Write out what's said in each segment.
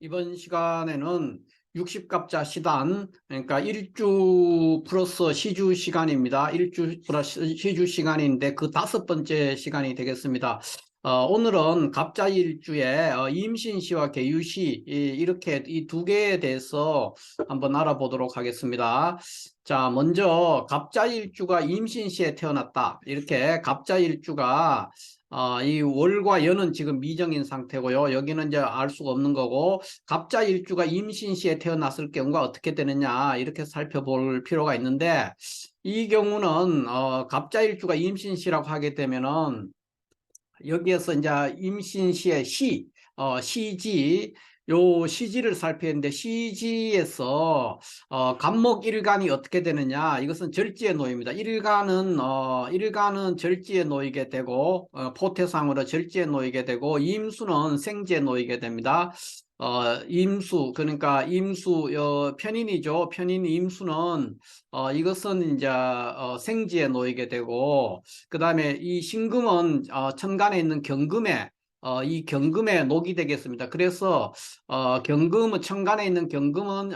이번 시간에는 60갑자 시단, 그러니까 일주 플러스 시주 시간입니다. 일주 플러스 시주 시간인데 그 5번째 시간이 되겠습니다. 오늘은 갑자일주의 임신시와 계유시 이렇게 이 두 개에 대해서 한번 알아보도록 하겠습니다. 자, 먼저 갑자일주가 임신시에 태어났다. 이렇게 갑자일주가 이 월과 연은 지금 미정인 상태고요. 여기는 이제 알 수가 없는 거고, 갑자일주가 임신시에 태어났을 경우가 어떻게 되느냐 이렇게 살펴볼 필요가 있는데, 이 경우는 갑자일주가 임신시라고 하게 되면은 여기에서 이제 임신시의 시지, 요 시지를 살펴는데 시지에서 갑목일간이 어떻게 되느냐, 이것은 절지에 놓입니다. 일간은 절지에 놓이게 되고 포태상으로 절지에 놓이게 되고 임수는 생지에 놓이게 됩니다. 임수, 그러니까 임수 편인이죠. 편인 임수는 이것은 이제 생지에 놓이게 되고, 그 다음에 이 신금은 천간에 있는 경금에 이 경금에 녹이 되겠습니다. 그래서 경금은 천간에 있는 경금은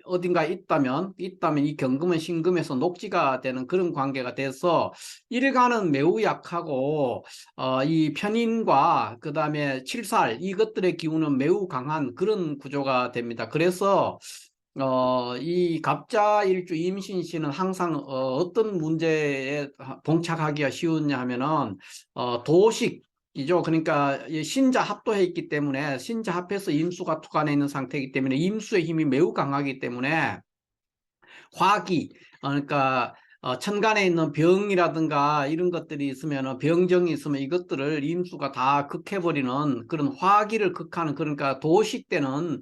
어딘가에 있다면 이 경금은 신금에서 녹지가 되는 그런 관계가 돼서 일간은 매우 약하고 이 편인과 그 다음에 칠살 이것들의 기운은 매우 강한 그런 구조가 됩니다. 그래서 이 갑자일주 임신시는 항상 어떤 문제에 봉착하기가 쉬우냐 하면은 도식이죠. 그러니까 이 신자 합도해 있기 때문에, 신자 합해서 임수가 투간해 있는 상태이기 때문에 임수의 힘이 매우 강하기 때문에 화기, 그러니까 천간에 있는 병이라든가 이런 것들이 있으면, 병정이 있으면 이것들을 임수가 다 극해버리는 그런 화기를 극하는, 그러니까 도식되는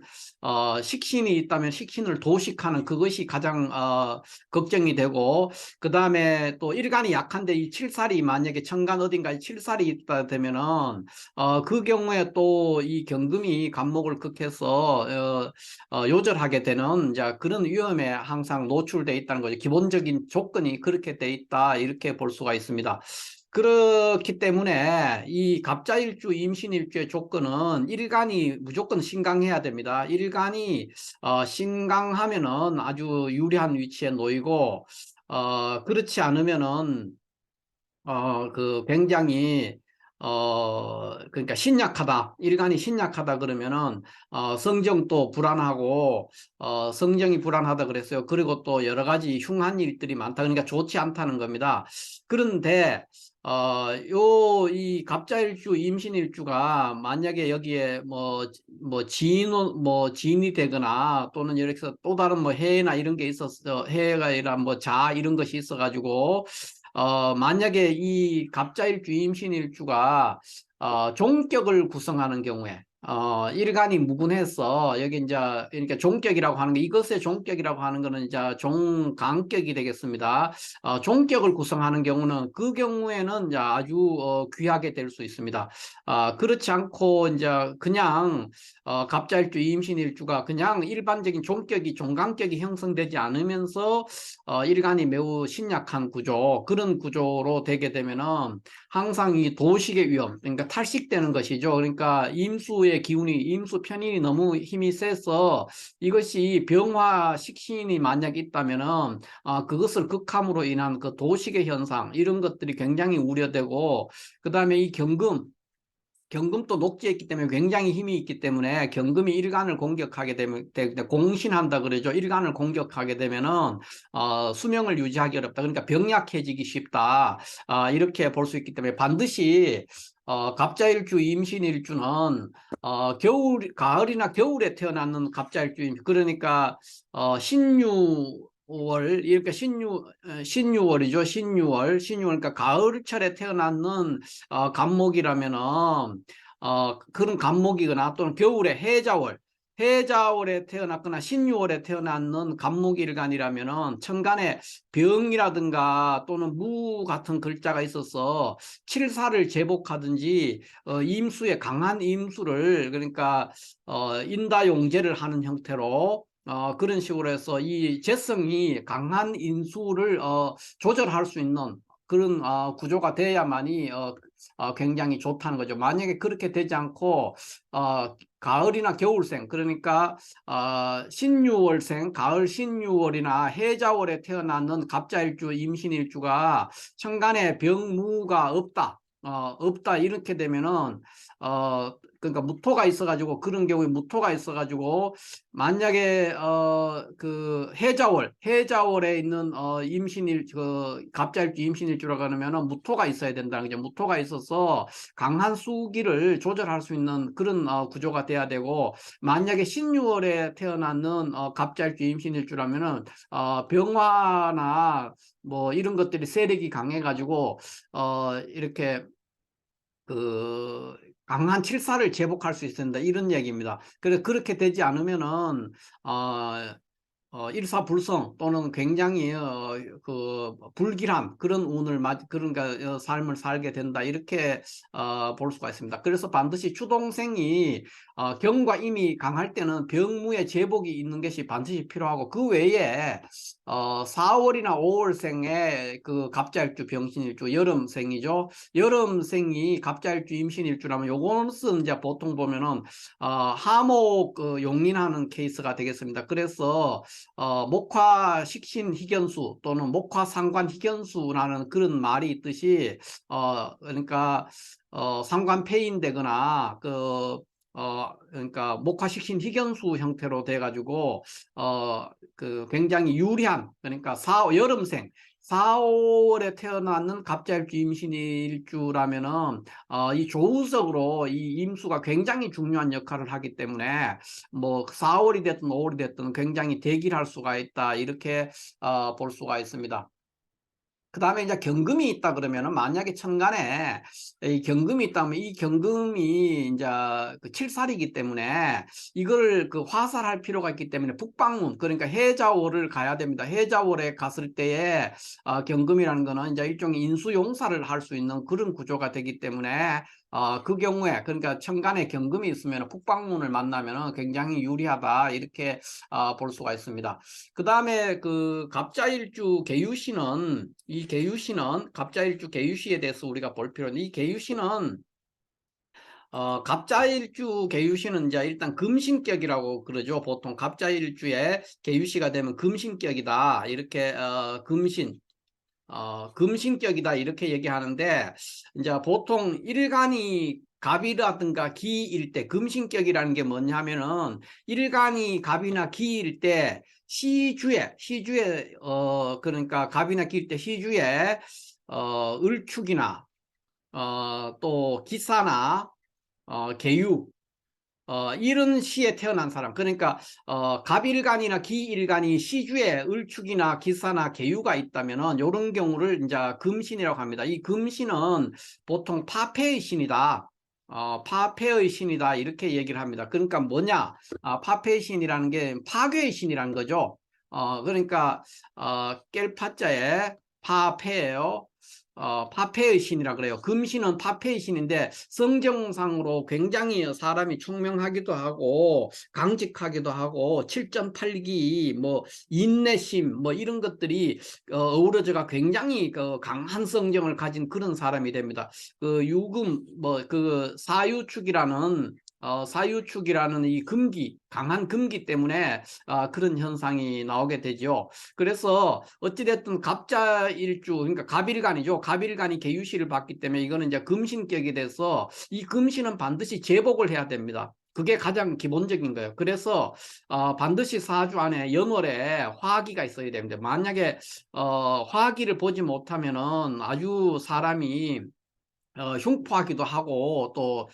식신이 있다면 식신을 도식하는 그것이 가장 걱정이 되고, 그 다음에 또 일간이 약한데 이 칠살이 만약에 천간 어딘가에 칠살이 있다 되면은 그 경우에 또 이 경금이 갑목을 극해서 요절하게 되는 이제 그런 위험에 항상 노출돼 있다는 거죠. 기본적인 조건이 그렇게 돼 있다 이렇게 볼 수가 있습니다. 그렇기 때문에 이 갑자일주 임신일주의 조건은 일간이 무조건 신강해야 됩니다. 일간이 신강하면은 아주 유리한 위치에 놓이고, 그렇지 않으면은 그 굉장히 그러니까 신약하다, 일간이 신약하다 그러면은 성정도 불안하고, 성정이 불안하다 그랬어요. 그리고 또 여러 가지 흉한 일들이 많다, 그러니까 좋지 않다는 겁니다. 그런데 이 갑자일주 임신일주가 만약에 여기에 지인이 되거나, 또는 이렇게 해서 또 다른 뭐 해나 이런 게 있었어, 해가 아니라 뭐 자 이런 것이 있어 가지고 만약에 이 갑자일주 임신일주가 종격을 구성하는 경우에, 일간이 무근해서 여기 이제, 그러니까 종격이라고 하는 게, 이것의 종격이라고 하는 거는 이제 종강격이 되겠습니다. 종격을 구성하는 경우는, 그 경우에는 이제 아주 귀하게 될 수 있습니다. 그렇지 않고 이제 그냥 갑자일주 임신일주가 그냥 일반적인 종강격이 형성되지 않으면서 일간이 매우 신약한 구조, 그런 구조로 되게 되면은 항상 이 도식의 위험, 그러니까 탈식되는 것이죠. 그러니까 임수의 기운이, 임수 편인이 너무 힘이 세서 이것이 병화 식신이 만약 있다면은 그것을 극함으로 인한 그 도식의 현상, 이런 것들이 굉장히 우려되고, 그 다음에 이 경금도 녹지에 있기 때문에 굉장히 힘이 있기 때문에, 경금이 일간을 공격하게 되면, 공신한다 그러죠. 일간을 공격하게 되면은 수명을 유지하기 어렵다, 그러니까 병약해지기 쉽다, 이렇게 볼 수 있기 때문에 반드시 갑자일주 임신일주는 가을이나 겨울에 태어나는 갑자일주, 그러니까 신유월, 이렇게 신유월이죠. 신유월, 그러니까 가을철에 태어나는 간목이라면은 그런 간목이거나, 또는 겨울에 해자월에 태어났거나 신유월에 태어났는 간목일간이라면은 천간에 병이라든가 또는 무 같은 글자가 있어서 칠사를 제복하든지 임수의 강한 임수를, 그러니까 인다용제를 하는 형태로 그런 식으로 해서 이 재성이 강한 인수를 조절할 수 있는 그런 구조가 돼야만이 굉장히 좋다는 거죠. 만약에 그렇게 되지 않고 가을이나 겨울생, 그러니까 신유월생, 가을 신유월이나 해자월에 태어나는 갑자일주, 임신일주가 천간에 병무가 없다. 없다 이렇게 되면은 그러니까 무토가 있어가지고, 그런 경우에 무토가 있어가지고 만약에 그 해자월에 있는 임신일, 그 갑자일주 임신일주라고 하면은 무토가 있어야 된다는 거죠. 무토가 있어서 강한 수기를 조절할 수 있는 그런 구조가 돼야 되고, 만약에 신유월에 태어나는 갑자일주 임신일주라면은 병화나 뭐 이런 것들이 세력이 강해가지고 이렇게 그 강한 칠사를 제복할 수 있습니다. 이런 얘기입니다. 그래서 그렇게 되지 않으면은 일사불성 또는 굉장히 그 불길한 그런 운을 그런 삶을 살게 된다, 이렇게 볼 수가 있습니다. 그래서 반드시 추동생이 경과 임이 강할 때는 병무의 제복이 있는 것이 반드시 필요하고, 그 외에 4월이나 5월생의 그 갑자일주, 병신일주, 여름생이죠. 여름생이 갑자일주, 임신일주라면 요것은 이제 보통 보면은 하목 용린하는 케이스가 되겠습니다. 그래서 목화 식신 희견수 또는 목화 상관 희견수라는 그런 말이 있듯이 그러니까 상관 폐인되거나 그러니까 목화식신 희견수 형태로 돼 가지고 그 굉장히 유리한, 그러니까 여름생 4, 5월에 태어나는 갑자일주, 임신일주라면은 이 조우석으로 이 임수가 굉장히 중요한 역할을 하기 때문에 뭐 4월이 됐든 5월이 됐든 굉장히 대기할 수가 있다, 이렇게 볼 수가 있습니다. 그 다음에 이제 경금이 있다 그러면은, 만약에 천간에 이 경금이 있다면 이 경금이 이제 그 칠살이기 때문에 이걸 그 화살할 필요가 있기 때문에 북방문, 그러니까 해자월을 가야 됩니다. 해자월에 갔을 때에 경금이라는 거는 이제 일종의 인수용사를 할 수 있는 그런 구조가 되기 때문에 그 경우에, 그러니까 천간에 경금이 있으면 북방문을 만나면 굉장히 유리하다, 이렇게 볼 수가 있습니다. 그 다음에 그 갑자일주 계유시는, 이 계유시는 갑자일주 계유시에 대해서 우리가 볼 필요는, 이 계유시는 갑자일주 계유시는 이제 일단 금신격이라고 그러죠. 보통 갑자일주에 계유시가 되면 금신격이다, 이렇게 금신격이다, 이렇게 얘기하는데, 이제 보통 일간이 갑이라든가 기일 때, 금신격이라는 게 뭐냐면은 일간이 갑이나 기일 때 시주에 그러니까 갑이나 기일 때 시주에 을축이나 또 기사나 계유, 이런 시에 태어난 사람, 그러니까 갑일간이나 기일간이 시주에 을축이나 기사나 계유가 있다면은 이런 경우를 이제 금신이라고 합니다. 이 금신은 보통 파폐의 신이다, 파폐의 신이다, 이렇게 얘기를 합니다. 그러니까 뭐냐, 파폐의 신이라는 게 파괴의 신이라는 거죠. 그러니까 깰파자에 파폐예요. 파폐의 신이라 그래요. 금신은 파폐의 신인데 성정상으로 굉장히 사람이 총명하기도 하고 강직하기도 하고 7.8기 뭐 인내심 뭐 이런 것들이 어우러져가 굉장히 그 강한 성정을 가진 그런 사람이 됩니다. 그 유금 뭐 그 사유축이라는 이 금기, 강한 금기 때문에 그런 현상이 나오게 되죠. 그래서 어찌됐든 갑자일주, 그러니까 갑일간이죠. 갑일간이 계유시를 받기 때문에 이거는 이제 금신격이 돼서 이 금신은 반드시 제복을 해야 됩니다. 그게 가장 기본적인 거예요. 그래서 반드시 사주 안에 연월에 화기가 있어야 됩니다. 만약에 화기를 보지 못하면은 아주 사람이 흉포하기도 하고, 또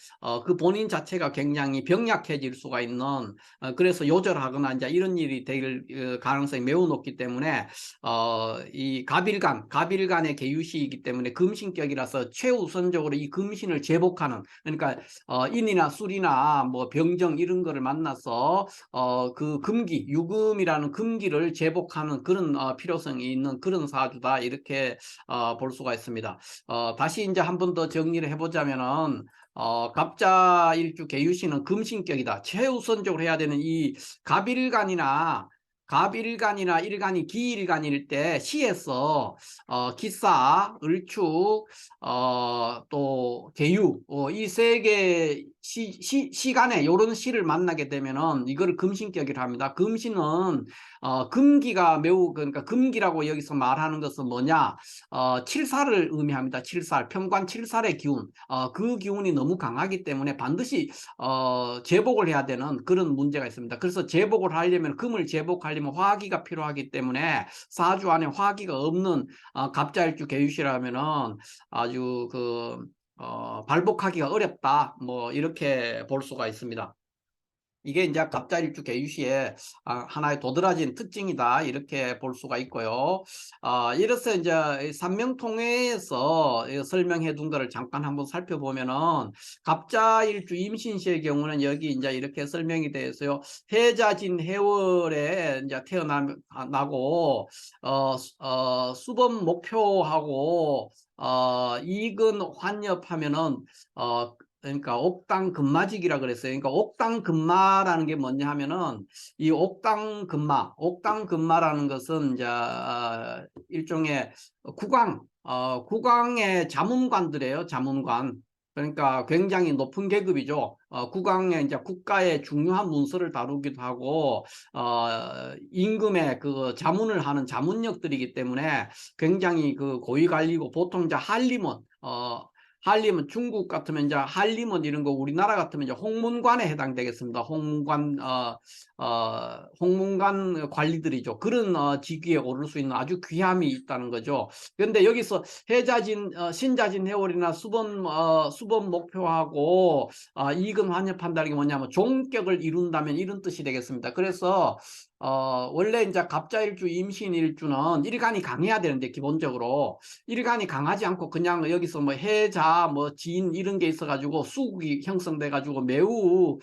그 본인 자체가 굉장히 병약해질 수가 있는, 그래서 요절하거나 이제 이런 일이 될 가능성이 매우 높기 때문에 이 갑일간의 계유시이기 때문에 금신격이라서 최우선적으로 이 금신을 제복하는, 그러니까 인이나 술이나 뭐 병정 이런 거를 만나서 그 금기, 유금이라는 금기를 제복하는 그런 필요성이 있는 그런 사주다, 이렇게 볼 수가 있습니다. 다시 이제 한 번 더 정리를 해보자면은 갑자일주 계유시는 금신격이다. 최우선적으로 해야 되는 이 갑일간이나 갑일간이나 일간이 기일간일 때 시에서 기사, 을축, 또 계유 이 세 개 시간에 요런 시를 만나게 되면은 이거를 금신격이라 합니다. 금신은 금기가 매우 그러니까 금기라고 여기서 말하는 것은 뭐냐? 칠살을 의미합니다. 칠살, 편관 칠살의 기운. 그 기운이 너무 강하기 때문에 반드시 제복을 해야 되는 그런 문제가 있습니다. 그래서 제복을 하려면 금을 제복하려면 화기가 필요하기 때문에 사주 안에 화기가 없는 갑자일주 계유시라면은 아주 발복하기가 어렵다. 뭐 이렇게 볼 수가 있습니다. 이게 이제 갑자일주 계유시의 하나의 도드라진 특징이다 이렇게 볼 수가 있고요. 이래서 이제 삼명통해에서 설명해 둔 거를 잠깐 한번 살펴보면은 갑자일주 임신시의 경우는 여기 이제 이렇게 설명이 되어 있어요. 해자진 해월에 이제 태어나고 수번 목표하고 이근 환엽하면은 그러니까 옥당금마직이라 그랬어요. 그러니까 옥당금마라는 게 뭐냐 하면은 이 옥당금마라는 것은 이제 일종의 국왕의 자문관들이에요. 자문관. 그러니까 굉장히 높은 계급이죠. 국왕의 이제 국가의 중요한 문서를 다루기도 하고 임금의 그 자문을 하는 자문력들이기 때문에 굉장히 그 고위 관리고 보통 이제 한림은 중국 같으면 이제 한림은 이런 거 우리나라 같으면 이제 홍문관에 해당되겠습니다. 홍문관 관리들이죠. 그런 직위에 오를 수 있는 아주 귀함이 있다는 거죠. 그런데 여기서 신자진 해월이나 수번 목표하고 이근 환엽한다는 게 뭐냐면 종격을 이룬다면 이런 뜻이 되겠습니다. 그래서 원래 이제 갑자일주 임신일주는 일간이 강해야 되는데 기본적으로 일간이 강하지 않고 그냥 여기서 뭐 해자 뭐 진 이런 게 있어가지고 수국이 형성돼가지고 매우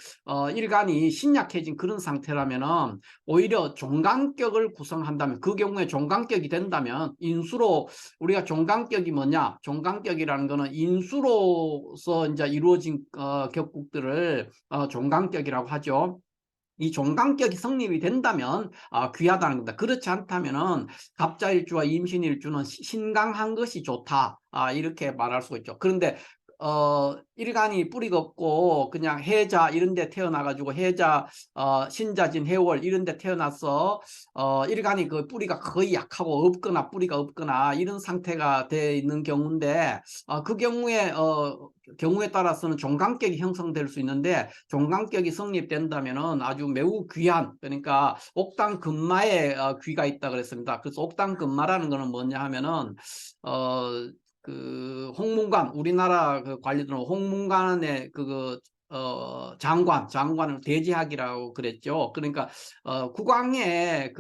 일간이 신약해진 그런 상태라면은 오히려 종간격을 구성한다면 그 경우에 종간격이 된다면 인수로 우리가 종간격이 뭐냐? 종간격이라는 거는 인수로서 이제 이루어진 격국들을 종간격이라고 하죠. 이 종간격이 성립이 된다면 귀하다는 겁니다. 그렇지 않다면은 갑자일주와 임신일주는 신강한 것이 좋다. 이렇게 말할 수 있죠. 그런데 일간이 뿌리가 없고 그냥 해자 이런 데 태어나가지고 해자 신자진 해월 이런 데 태어나서 일간이 그 뿌리가 거의 약하고 없거나 뿌리가 없거나 이런 상태가 돼 있는 경우인데 그 경우에 따라서는 종간격이 형성될 수 있는데 종간격이 성립된다면은 아주 매우 귀한 그러니까 옥당금마의 귀가 있다 그랬습니다. 그래서 옥당금마라는 거는 뭐냐 하면은 그 홍문관 우리나라 그 관리들은 홍문관의 장관을 대지학이라고 그랬죠. 그러니까 국왕의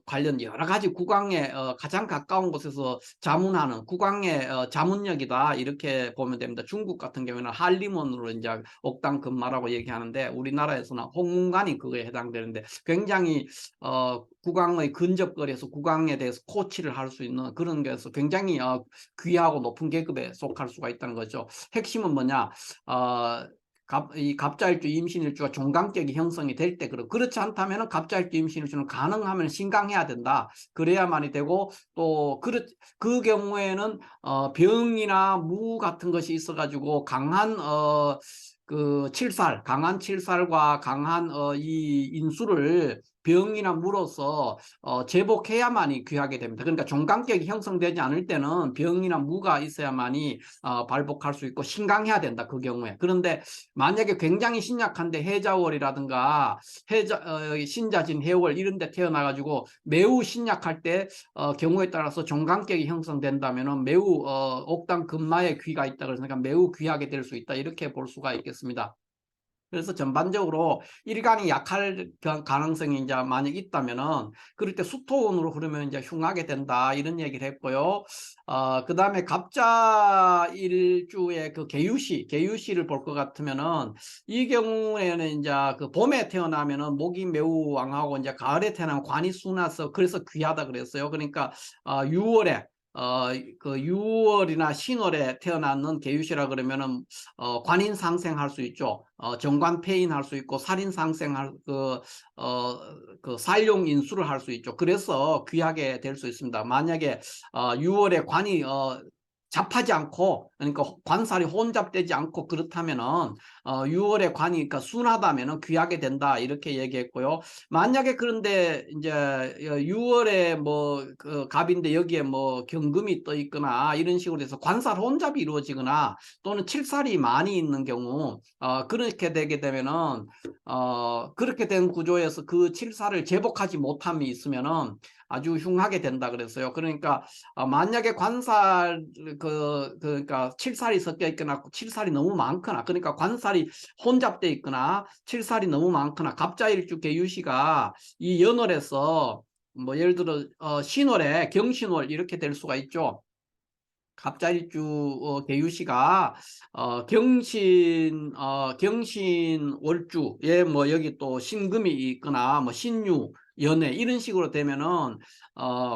관련 여러 가지 국왕의 가장 가까운 곳에서 자문하는 국왕의 자문력이다 이렇게 보면 됩니다. 중국 같은 경우에는 한림원으로 이제 옥당금마라고 얘기하는데 우리나라에서는 홍문관이 그거에 해당되는데 굉장히 국왕의 근접거리에서 국왕에 대해서 코치를 할 수 있는 그런 게서 굉장히 귀하고 높은 계급에 속할 수가 있다는 거죠. 핵심은 뭐냐? 이 갑자일주 임신일주가 종간격이 형성이 될 때 그렇지 않다면 갑자일주 임신일주는 가능하면 신강해야 된다. 그래야만이 되고 또 그 경우에는 병이나 무 같은 것이 있어가지고 강한 강한 칠살과 강한 이 인수를 병이나 무로서 제복해야만이 귀하게 됩니다. 그러니까 종간격이 형성되지 않을 때는 병이나 무가 있어야만이 발복할 수 있고 신강해야 된다. 그 경우에. 그런데 만약에 굉장히 신약한데 해자월이라든가 신자진 해월 이런 데 태어나가지고 매우 신약할 때 경우에 따라서 종간격이 형성된다면 매우 옥당금마의 귀가 있다. 그러니까 매우 귀하게 될 수 있다. 이렇게 볼 수가 있겠습니다. 그래서 전반적으로 일간이 약할 가능성이 이제 만약 있다면은 그럴 때 수토운으로 흐르면 이제 흉하게 된다 이런 얘기를 했고요. 그 다음에 갑자일주의 그 계유시를 볼 것 같으면은 이 경우에는 이제 그 봄에 태어나면은 목이 매우 왕하고 이제 가을에 태어나면 관이 순해서 그래서 귀하다 그랬어요. 그러니까 6월에 그 6월이나 신월에 태어났는 계유시라 그러면은 관인 상생할 수 있죠. 정관 폐인할 수 있고 살인 상생할 그 살용 인수를 할 수 있죠. 그래서 귀하게 될 수 있습니다. 만약에 6월에 관이 잡하지 않고, 그러니까 관살이 혼잡되지 않고 그렇다면은 6월에 관이 그러니까 순하다면은 귀하게 된다 이렇게 얘기했고요. 만약에 그런데 이제 6월에 뭐 그 갑인데 여기에 뭐 경금이 떠 있거나 이런 식으로 해서 관살 혼잡이 이루어지거나 또는 칠살이 많이 있는 경우 그렇게 되게 되면은 그렇게 된 구조에서 그 칠살을 제복하지 못함이 있으면은 아주 흉하게 된다 그랬어요. 그러니까 만약에 관살 그러니까 칠살이 섞여 있거나 칠살이 너무 많거나, 그러니까 관살이 혼잡돼 있거나 칠살이 너무 많거나, 갑자일주 계유시가 이 연월에서 뭐 예를 들어 신월에 경신월 이렇게 될 수가 있죠. 갑자일주 계유시가 경신 월주에 뭐 여기 또 신금이 있거나 뭐 신유 연애 이런 식으로 되면은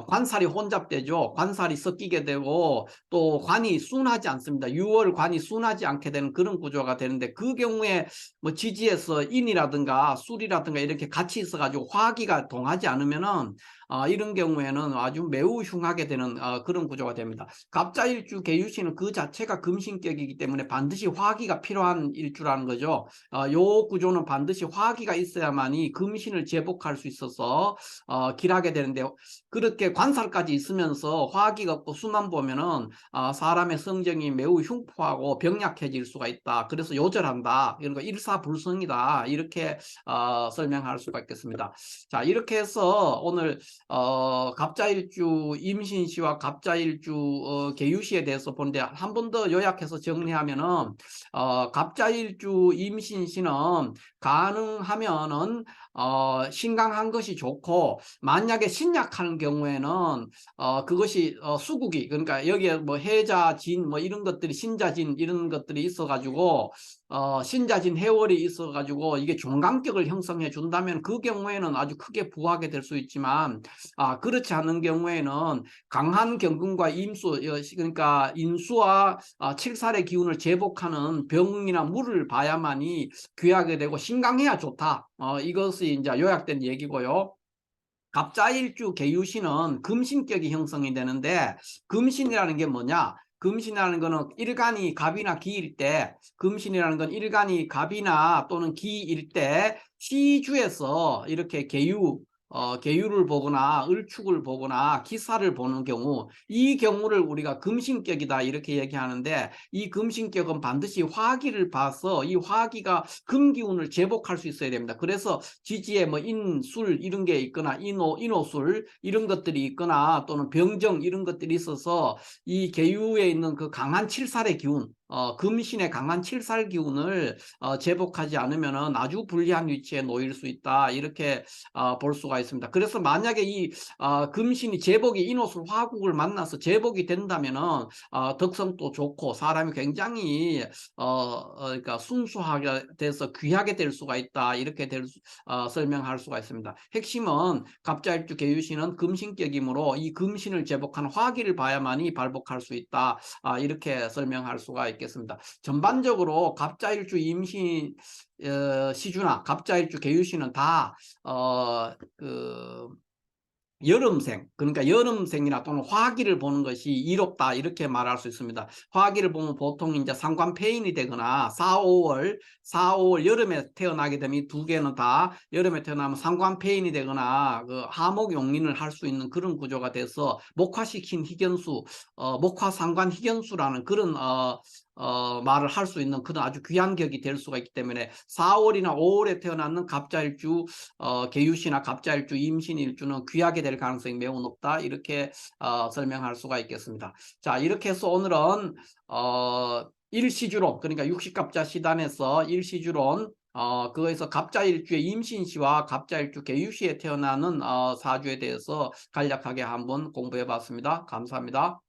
관살이 혼잡되죠. 관살이 섞이게 되고 또 관이 순하지 않습니다. 6월 관이 순하지 않게 되는 그런 구조가 되는데, 그 경우에 뭐 지지에서 인이라든가 술이라든가 이렇게 같이 있어가지고 화기가 동하지 않으면은 이런 경우에는 아주 매우 흉하게 되는 그런 구조가 됩니다. 갑자일주 계유시는 그 자체가 금신격이기 때문에 반드시 화기가 필요한 일주라는 거죠. 요 구조는 반드시 화기가 있어야만이 금신을 제복할 수 있어서 길하게 되는데, 그렇게 관살까지 있으면서 화기가 없고 수만 보면은 사람의 성정이 매우 흉포하고 병약해질 수가 있다. 그래서 요절한다. 이런 거 일사불성이다. 이렇게 설명할 수가 있겠습니다. 자, 이렇게 해서 오늘 갑자일주 임신시와 갑자일주 계유시에 대해서 보는데, 한 번 더 요약해서 정리하면은 갑자일주 임신시는 가능하면은 신강한 것이 좋고, 만약에 신약하는 경우에는 그것이 수국이, 그러니까 여기에 뭐 해자진 뭐 이런 것들이, 신자진 이런 것들이 있어 가지고 신자진 해월이 있어 가지고 이게 종강격을 형성해 준다면 그 경우에는 아주 크게 부하게 될 수 있지만, 그렇지 않은 경우에는 강한 경금과 임수, 그러니까 인수와 칠살의 기운을 제복하는 병이나 물을 봐야만이 귀하게 되고 신강해야 좋다. 이것이 이제 요약된 얘기고요. 갑자일주 계유시는 금신격이 형성이 되는데, 금신이라는 게 뭐냐? 금신이라는 거는 일간이 갑이나 기일 때, 금신이라는 건 일간이 갑이나 또는 기일 때 시주에서 이렇게 계유를 보거나 을축을 보거나 기사를 보는 경우, 이 경우를 우리가 금신격이다 이렇게 얘기하는데, 이 금신격은 반드시 화기를 봐서 이 화기가 금기운을 제복할 수 있어야 됩니다. 그래서 지지에 뭐 인술 이런 게 있거나 인호술 이런 것들이 있거나 또는 병정 이런 것들이 있어서 이 계유에 있는 그 강한 칠살의 기운, 금신의 강한 칠살 기운을 제복하지 않으면은 아주 불리한 위치에 놓일 수 있다 이렇게 볼 수가 있습니다. 그래서 만약에 이 금신이 제복이 인호술 화국을 만나서 제복이 된다면은 덕성도 좋고 사람이 굉장히 그러니까 순수하게 돼서 귀하게 될 수가 있다 이렇게 설명할 수가 있습니다. 핵심은 갑자일주 계유신은 금신격이므로 이 금신을 제복한 화기를 봐야만이 발복할 수 있다 이렇게 설명할 수가 있겠습니다. 전반적으로 갑자일주 임신 시주나 갑자일주 계유시는 다 여름생, 그러니까 여름생이나 또는 화기를 보는 것이 이롭다 이렇게 말할 수 있습니다. 화기를 보면 보통 이제 상관폐인이 되거나 4, 5월 여름에 태어나게 되면 이 두 개는 다 여름에 태어나면 상관폐인이 되거나 그 하목용인을 할 수 있는 그런 구조가 돼서 목화시킨 희견수, 목화상관 희견수라는 그런 말을 할 수 있는 그런 아주 귀한 격이 될 수가 있기 때문에 4월이나 5월에 태어났는 갑자일주 계유시나 갑자일주 임신일주는 귀하게 될 가능성이 매우 높다 이렇게 설명할 수가 있겠습니다. 자, 이렇게 해서 오늘은 일시주론, 그러니까 육식갑자 시단에서 일시주론, 그거에서 갑자일주의 임신시와 갑자일주 계유시에 태어나는 사주에 대해서 간략하게 한번 공부해 봤습니다. 감사합니다.